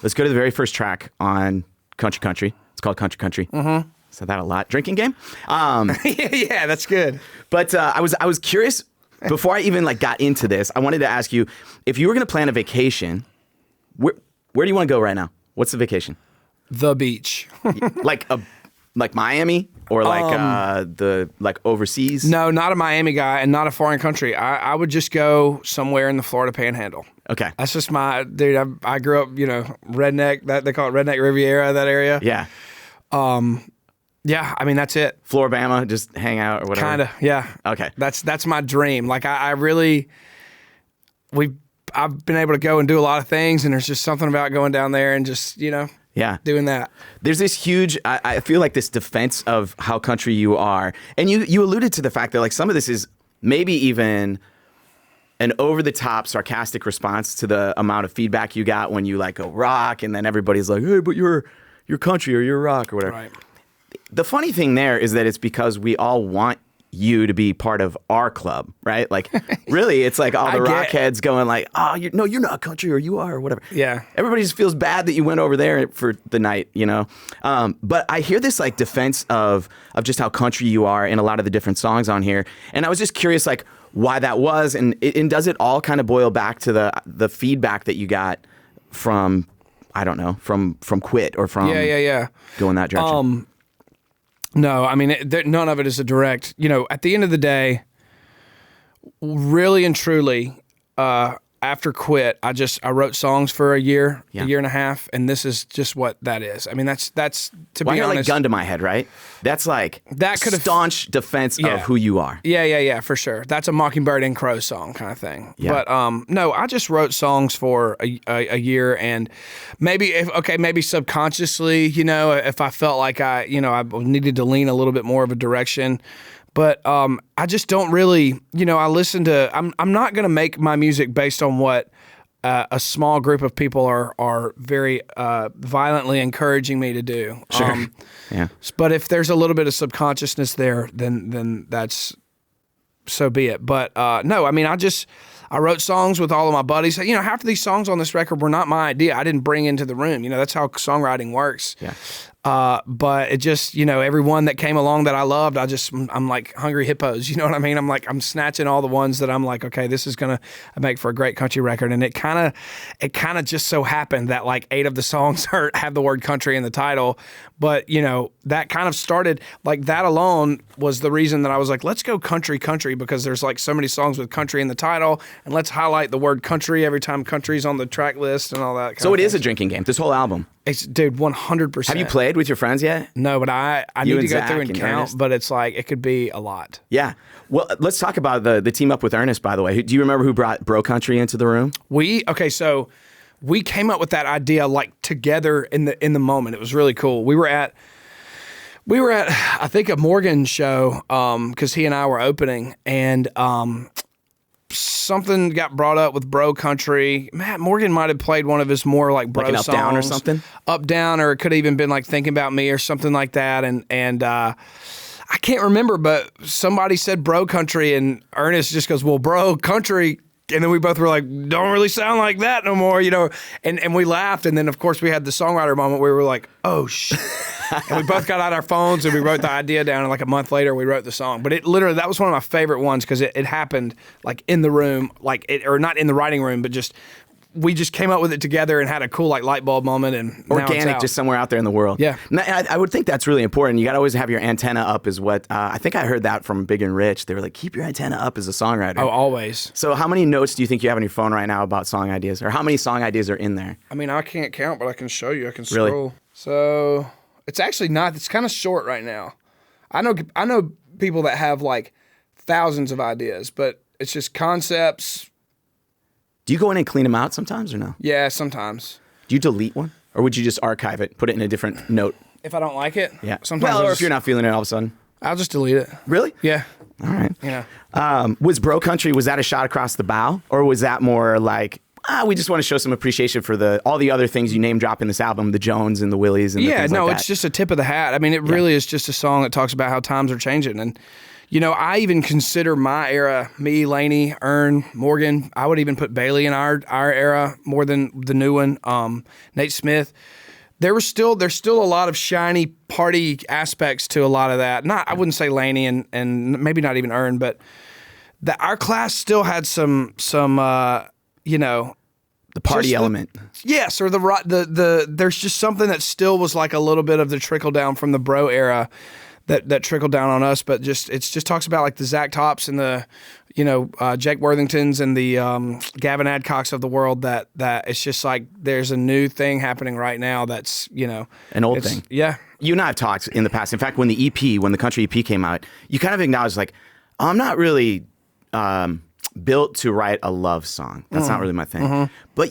Let's go to the very first track on Country Country. It's called Country Country. Mm-hmm. Said that a lot. Drinking game. Yeah, that's good. But I was curious before I even got into this. I wanted to ask you, if you were going to plan a vacation, where do you want to go right now? What's the vacation? The beach. like Miami or like overseas? No, not a Miami guy and not a foreign country. I would just go somewhere in the Florida Panhandle. Okay. That's just dude, I grew up, redneck, that they call it Redneck Riviera, that area. Yeah. Yeah, I mean, that's it. Floribama, just hang out or whatever? Kind of, yeah. Okay. That's my dream. Like, I've been able to go and do a lot of things, and there's just something about going down there and just, doing that. There's this huge, I feel like this defense of how country you are. And you alluded to the fact that some of this is maybe even an over-the-top sarcastic response to the amount of feedback you got when you go rock, and then everybody's like, hey, but you're country or you're rock or whatever. Right. The funny thing there is that it's because we all want you to be part of our club, right? Really, it's all the rock heads going you're not country or you are or whatever. Yeah. Everybody just feels bad that you went over there for the night, But I hear this defense of just how country you are in a lot of the different songs on here. And I was just curious why that was. And does it all kind of boil back to the feedback that you got from, I don't know, from Quit or from going that direction? No, I mean, none of it is a direct, at the end of the day, really and truly, after Quit, I wrote songs for a year and a half, and this is just what that is. I mean, that's to be honest. Gun to my head, right? That's that could staunch defense of who you are. Yeah, for sure. That's a Mockingbird and Crow song kind of thing. Yeah. But no, I just wrote songs for a year, and maybe subconsciously, if I felt like I needed to lean a little bit more of a direction. But I just don't really, I listen to, I'm not going to make my music based on what a small group of people are very violently encouraging me to do. Sure. Yeah. But if there's a little bit of subconsciousness there, then that's, so be it. But no, I mean, I wrote songs with all of my buddies. Half of these songs on this record were not my idea. I didn't bring into the room. That's how songwriting works. Yeah. But it just, everyone that came along that I loved, I'm like hungry hippos. You know what I mean? I'm snatching all the ones that I'm like, okay, this is going to make for a great country record. And it kind of just so happened that 8 of the songs have the word country in the title. But, that kind of started, that alone was the reason that I was like, let's go country, because there's so many songs with country in the title, and let's highlight the word country every time country's on the track list and all that. So it is a drinking game, this whole album. Dude, 100%. Have you played with your friends yet? No, but I need to go through and count, Ernest? but it's it could be a lot. Yeah. Well, let's talk about the team up with Ernest, by the way. Do you remember who brought Bro Country into the room? So we came up with that idea together in the moment. It was really cool. We were at I think a Morgan show because he and I were opening, and something got brought up with Bro Country. Matt Morgan might have played one of his more bro an Up songs. Down or something? Up Down, or it could have even been Thinking About Me or something like that. And I can't remember, but somebody said Bro Country, and Ernest just goes, well, Bro Country. And then we both were like, don't really sound like that no more, and we laughed. And then, of course, we had the songwriter moment where we were like, oh, shit. And we both got out our phones and we wrote the idea down, and a month later we wrote the song. But that was one of my favorite ones because it happened in the room, or not in the writing room, but we just came up with it together and had a cool light bulb moment, and organic, just somewhere out there in the world. Yeah, I would think that's really important. You got to always have your antenna up, is what I think I heard that from Big and Rich. They were like, keep your antenna up as a songwriter. Oh, always. So how many notes do you think you have on your phone right now about song ideas, or how many song ideas are in there? I mean, I can't count, but I can show you. I can scroll. Really? So it's actually not. It's kind of short right now. I know people that have thousands of ideas, but it's just concepts. Do you go in and clean them out sometimes or no? Yeah, sometimes. Do you delete one? Or would you just archive it, put it in a different note? If I don't like it? Yeah. Sometimes. Well, or if you're not feeling it all of a sudden. I'll just delete it. Really? Yeah. All right. Yeah. Was Bro Country, was that a shot across the bow? Or was that more we just want to show some appreciation for all the other things you name drop in this album, the Jones and the Willies and the things like that? It's just a tip of the hat. I mean, it really is just a song that talks about how times are changing. And, I even consider my era, me, Laney, Ern, Morgan. I would even put Bailey in our era more than the new one. Nate Smith. There's still a lot of shiny party aspects to a lot of that. I wouldn't say Laney and maybe not even Ern, but our class still had some the party element. Yes, or there's just something that still was like a little bit of the trickle down from the bro era that trickled down on us, but it just talks about like the Zach Tops and the Jake Worthingtons and the Gavin Adcocks of the world that it's just like there's a new thing happening right now that's an old thing. Yeah. You and I have talked in the past. In fact, when the country EP came out, you kind of acknowledged like, I'm not really built to write a love song. That's not really my thing. Mm-hmm. But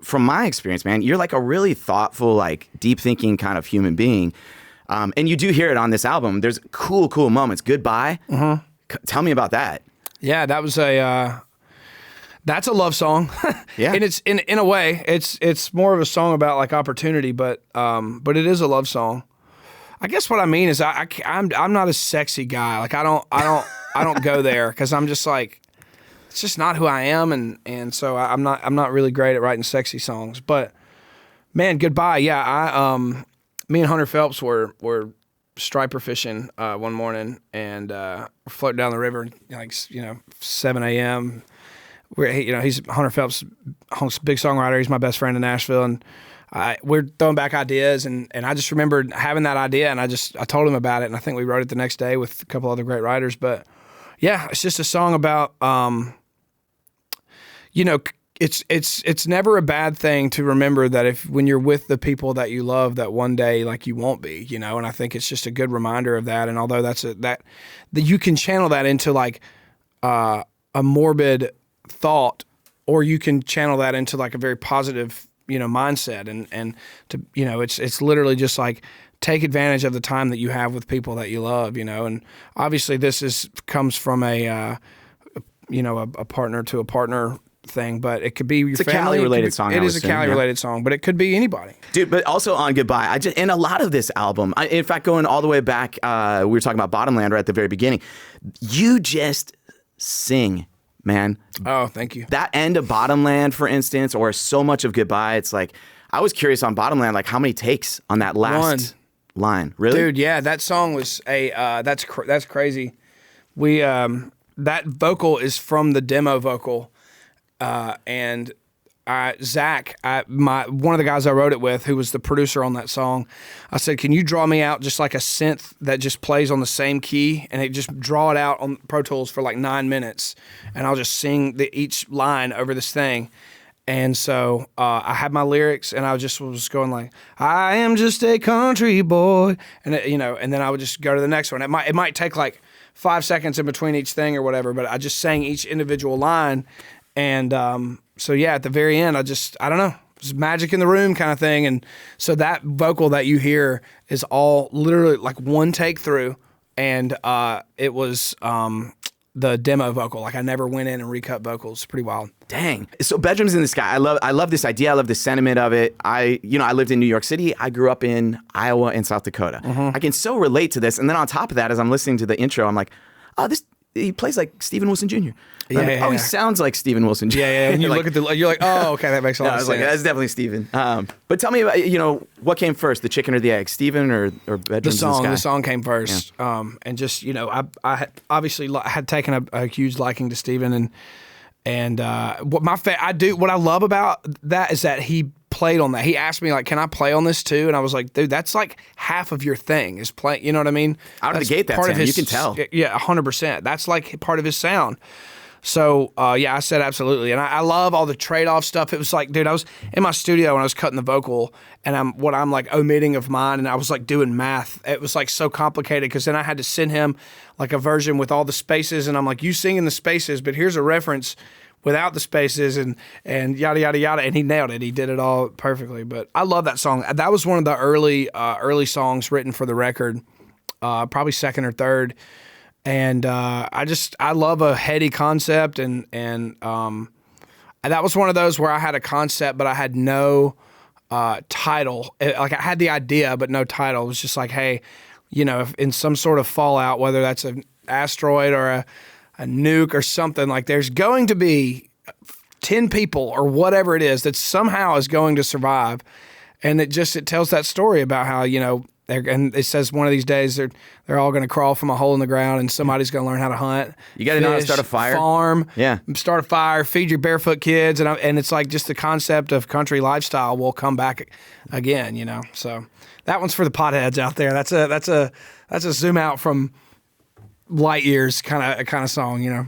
from my experience, man, you're like a really thoughtful, like deep thinking kind of human being. And you do hear it on this album. There's cool moments. Goodbye. Mm-hmm. Tell me about that. Yeah, that was that's a love song. Yeah. And it's in a way, it's more of a song about like opportunity, but it is a love song. I guess what I mean is I'm not a sexy guy. Like I don't go there because I'm just like, it's just not who I am, and so I'm not really great at writing sexy songs. But man, Goodbye. Yeah, me and Hunter Phelps were striper fishing one morning and floating down the river like 7 a.m. He's Hunter Phelps, big songwriter. He's my best friend in Nashville, and we're throwing back ideas, and I just remembered having that idea, and I told him about it, and I think we wrote it the next day with a couple other great writers. But yeah, it's just a song about it's never a bad thing to remember that when you're with the people that you love, that one day like you won't be, and I think it's just a good reminder of that. And although that you can channel that into like a morbid thought, or you can channel that into like a very positive mindset, and to it's literally just like take advantage of the time that you have with people that you love, and obviously this comes from a partner to a partner thing, but it could be your family. It's a Cali-related song. It is a Cali-related song, but it could be anybody. Dude, but also on Goodbye, and a lot of this album, in fact, going all the way back, we were talking about Bottomland right at the very beginning, you just sing, man. Oh, thank you. That end of Bottomland, for instance, or so much of Goodbye, it's like, I was curious on Bottomland, like how many takes on that last line? Really? Dude, yeah, that song was that's crazy. We, that vocal is from the demo vocal. And Zach, one of the guys I wrote it with, who was the producer on that song, I said, can you draw me out just like a synth that just plays on the same key, and it just draw it out on Pro Tools for like 9 minutes, and I'll just sing each line over this thing. And so I had my lyrics, and I was going like, I am just a country boy, and and then I would just go to the next one. It might take like 5 seconds in between each thing or whatever, but I just sang each individual line. And so yeah, at the very end, I don't know, it was magic in the room kind of thing. And so that vocal that you hear is all literally like one take through, and it was the demo vocal. Like I never went in and recut vocals. It's pretty wild. Dang. So Bedrooms in the Sky, I love this idea. I love the sentiment of it. I lived in New York City. I grew up in Iowa and South Dakota. Mm-hmm. I can so relate to this. And then on top of that, as I'm listening to the intro, I'm like, oh, he plays like Stephen Wilson Jr. He sounds like Stephen Wilson Jr. Yeah. And you like, look at you're like, oh, okay, that makes a lot of sense. I was like, that's definitely Stephen. But tell me about, what came first, the chicken or the egg, Stephen or Bedrooms in the Sky? The song came first. Yeah. And just, I had obviously had taken a huge liking to Stephen, and what I love about that is that he played on that. He asked me like, can I play on this too? And I was like, dude, that's like half of your thing is playing. You know what I mean? Out of the gate, that's him. You can tell. Yeah, 100%. That's like part of his sound. So, I said absolutely. And I love all the trade-off stuff. It was like, dude, I was in my studio when I was cutting the vocal, and I'm like omitting of mine, and I was like doing math. It was like so complicated, because then I had to send him like a version with all the spaces, and I'm like, you sing in the spaces, but here's a reference without the spaces, and yada, yada, yada. And he nailed it. He did it all perfectly. But I love that song. That was one of the early songs written for the record, probably second or third. And I love a heady concept, and that was one of those where I had a concept, but I had no title. Like I had the idea, but no title. It was just like, hey, if in some sort of fallout, whether that's an asteroid or a nuke or something, like there's going to be 10 people or whatever it is that somehow is going to survive. And it tells that story about how, and it says one of these days they're all going to crawl from a hole in the ground and somebody's going to learn how to hunt. You got to know how to start a fire. Farm. Yeah. Start a fire, feed your barefoot kids. And it's like just the concept of country lifestyle will come back again, So that one's for the potheads out there. That's a zoom out from light years kind of song,